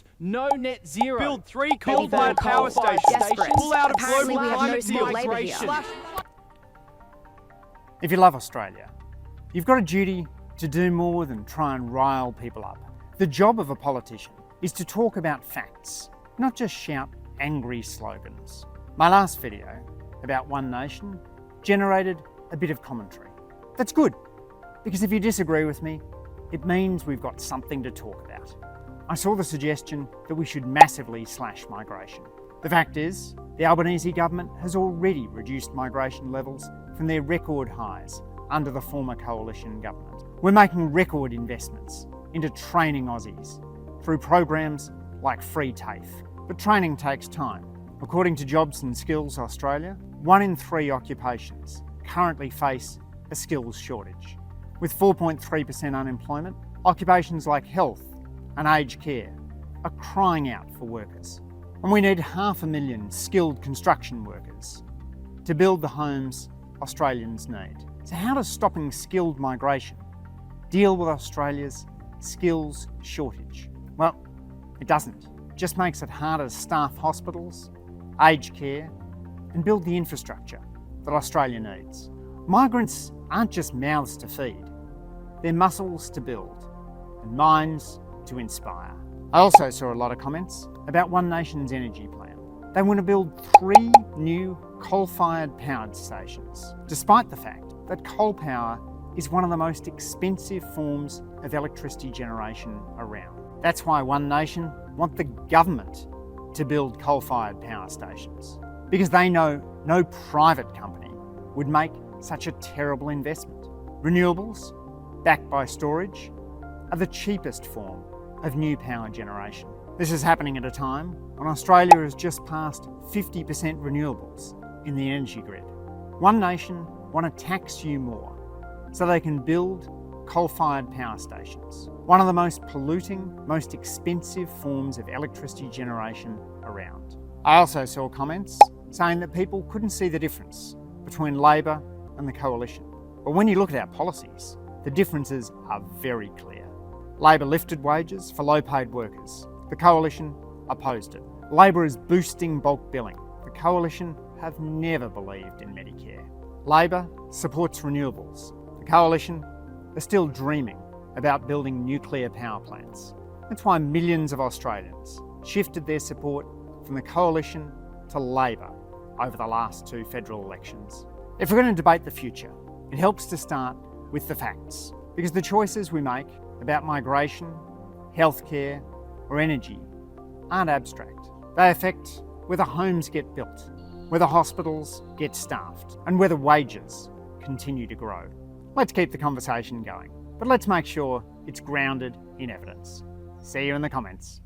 renewables. No net zero. Build 3 coal-fired power stations. Pull out of Apparently global we have no climate skilled deals. labour here. If you love Australia, you've got a duty to do more than try and rile people up. The job of a politician is to talk about facts, not just shout angry slogans. My last video about One Nation generated a bit of commentary. That's good, because if you disagree with me, it means we've got something to talk about. I saw the suggestion that we should massively slash migration. The fact is, the Albanese government has already reduced migration levels from their record highs under the former coalition government. We're making record investments into training Aussies through programs like Free TAFE. But training takes time. According to Jobs and Skills Australia, 1 in 3 occupations currently face a skills shortage. With 4.3% unemployment, occupations like health and aged care are crying out for workers. And we need 500,000 skilled construction workers to build the homes Australians need. So how does stopping skilled migration deal with Australia's skills shortage? Well, it doesn't. It just makes it harder to staff hospitals, aged care, and build the infrastructure that Australia needs. Migrants aren't just mouths to feed, they're muscles to build and minds to inspire. I also saw a lot of comments about One Nation's energy plan. They want to build 3 new coal-fired powered stations, despite the fact that coal power is one of the most expensive forms of electricity generation around. That's why One Nation want the government to build coal-fired power stations, because they know no private company would make such a terrible investment. Renewables, backed by storage, are the cheapest form of new power generation. This is happening at a time when Australia has just passed 50% renewables in the energy grid. One Nation want to tax you more so they can build coal-fired power stations, one of the most polluting, most expensive forms of electricity generation around. I also saw comments saying that people couldn't see the difference between Labor and the Coalition. But when you look at our policies, the differences are very clear. Labor lifted wages for low-paid workers. The Coalition opposed it. Labor is boosting bulk billing. The Coalition have never believed in Medicare. Labor supports renewables. The Coalition are still dreaming about building nuclear power plants. That's why millions of Australians shifted their support from the Coalition to Labor over the last 2 federal elections. If we're going to debate the future, it helps to start with the facts, because the choices we make about migration, healthcare, or energy aren't abstract. They affect whether homes get built, whether hospitals get staffed, and whether wages continue to grow. Let's keep the conversation going, but let's make sure it's grounded in evidence. See you in the comments.